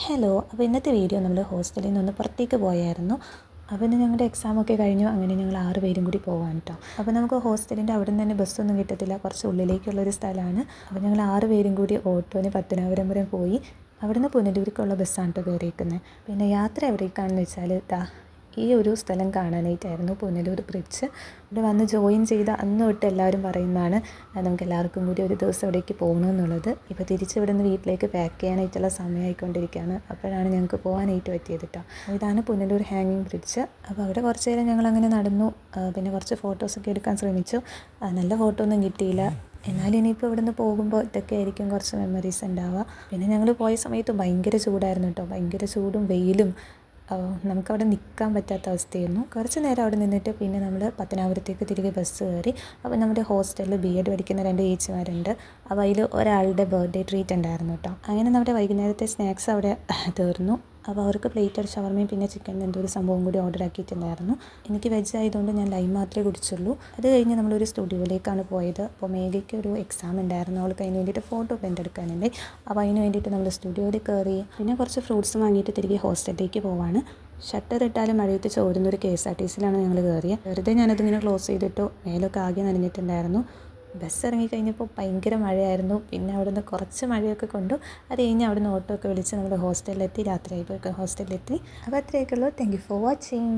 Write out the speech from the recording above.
Hello. അപ്പോൾ ഇന്നത്തെ video നമ്മൾ ഹോസ്റ്റലിൽ നിന്ന് പുറത്തേക്ക് പോയായിരുന്നു. അപ്പോൾ ഇന്ന് ഞങ്ങളുടെ എക്സാമൊക്കെ കഴിഞ്ഞു. അങ്ങനെ ഞങ്ങൾ 6 പേരും കൂടി പോകാൻ കേട്ടോ. അപ്പോൾ നമുക്ക് ഹോസ്റ്റലിൻ്റെ അവിടെ നിന്ന് തന്നെ ബസ്സൊന്നും കിട്ടത്തില്ല, കുറച്ച് ഉള്ളിലേക്കുള്ളൊരു സ്ഥലമാണ്. അപ്പോൾ ഞങ്ങൾ 6 പേരും കൂടി ഓട്ടോന് പത്തനാപുരം വരെ പോയി. അവിടുന്ന് പുനലൂർക്കുള്ള ബസ്സാണ് കേട്ടോ കയറിയിരിക്കുന്നത്. പിന്നെ യാത്ര എവിടേക്കാണെന്ന് വെച്ചാൽ ഈ ഒരു സ്ഥലം കാണാനായിട്ടായിരുന്നു, പുനലൂർ ബ്രിഡ്ജ്. ഇവിടെ വന്ന് ജോയിൻ ചെയ്ത അന്ന് തൊട്ട് എല്ലാവരും പറയുന്നതാണ് നമുക്ക് എല്ലാവർക്കും കൂടി ഒരു ദിവസം ഇവിടേക്ക് പോകണമെന്നുള്ളത്. ഇപ്പോൾ തിരിച്ച് ഇവിടെ നിന്ന് വീട്ടിലേക്ക് പാക്ക് ചെയ്യാനായിട്ടുള്ള സമയമായിക്കൊണ്ടിരിക്കുകയാണ്. അപ്പോഴാണ് ഞങ്ങൾക്ക് പോകാനായിട്ട് പറ്റിയത് കേട്ടോ. ഇതാണ് പുനലൂർ ഹാങ്ങിങ് ബ്രിഡ്ജ്. അപ്പോൾ അവിടെ കുറച്ച് നേരം ഞങ്ങളങ്ങനെ നടന്നു. പിന്നെ കുറച്ച് ഫോട്ടോസൊക്കെ എടുക്കാൻ ശ്രമിച്ചു. നല്ല ഫോട്ടോ ഒന്നും കിട്ടിയില്ല. എന്നാലും ഇനിയിപ്പോൾ ഇവിടെ നിന്ന് പോകുമ്പോൾ ഇതൊക്കെ ആയിരിക്കും കുറച്ച് മെമ്മറീസ് ഉണ്ടാവുക. പിന്നെ ഞങ്ങൾ പോയ സമയത്ത് ഭയങ്കര ചൂടായിരുന്നു കേട്ടോ. ഭയങ്കര ചൂടും വെയിലും, നമുക്കവിടെ നിൽക്കാൻ പറ്റാത്ത അവസ്ഥയായിരുന്നു. കുറച്ച് നേരം അവിടെ നിന്നിട്ട് പിന്നെ നമ്മൾ പത്തനാപുരത്തേക്ക് തിരികെ ബസ് കയറി. അപ്പോൾ നമ്മുടെ ഹോസ്റ്റലിൽ BEd പഠിക്കുന്ന 2 ചേച്ചിമാരുണ്ട്. അപ്പോൾ അതിൽ ഒരാളുടെ ബർത്ത്ഡേ ട്രീറ്റ് ഉണ്ടായിരുന്നു കേട്ടോ. അങ്ങനെ നമ്മുടെ വൈകുന്നേരത്തെ സ്നാക്സ് അവിടെ തീർന്നു. അപ്പോൾ അവർക്ക് പ്ലേറ്റ് ഷവർമയും പിന്നെ ചിക്കൻ എന്തോ ഒരു സംഭവം കൂടി ഓർഡർ ആക്കിയിട്ടുണ്ടായിരുന്നു. എനിക്ക് വെജ് ആയതുകൊണ്ട് ഞാൻ ലൈം മാത്രമേ കുടിച്ചുള്ളൂ. അത് കഴിഞ്ഞ് നമ്മളൊരു സ്റ്റുഡിയോയിലേക്കാണ് പോയത്. അപ്പോൾ മേഘയ്ക്ക് ഒരു എക്സാം ഉണ്ടായിരുന്നു, അവൾക്ക് അതിന് വേണ്ടിയിട്ട് ഫോട്ടോ പ്രിൻ്റ് എടുക്കാനുണ്ട്. അപ്പോൾ അതിന് വേണ്ടിയിട്ട് നമ്മൾ സ്റ്റുഡിയോയിൽ കയറി. പിന്നെ കുറച്ച് ഫ്രൂട്ട്സ് വാങ്ങിയിട്ട് തിരികെ ഹോസ്റ്റലിലേക്ക് പോവാണ്. ഷട്ടർ ഇട്ടാലും മഴയത്ത് ചോരുന്നൊരു KSRTCയിലാണ് ഞങ്ങൾ കയറിയത്. വെറുതെ ഞാനതിങ്ങനെ ക്ലോസ് ചെയ്തിട്ടു. മേലൊക്കെ ആകെ നനഞ്ഞിട്ടുണ്ടായിരുന്നു. ബസ് ഇറങ്ങിക്കഴിഞ്ഞപ്പോൾ ഭയങ്കര മഴയായിരുന്നു. പിന്നെ അവിടുന്ന് കുറച്ച് മഴയൊക്കെ കൊണ്ടു. അത് കഴിഞ്ഞ് അവിടുന്ന് ഓട്ടോ ഒക്കെ വിളിച്ച് നമ്മുടെ ഹോസ്റ്റലിലെത്തി. രാത്രിയായപ്പോൾ ഹോസ്റ്റലിലെത്തി. അപ്പോൾ അത്രയൊക്കെ ഉള്ളൂ. Thank you for watching.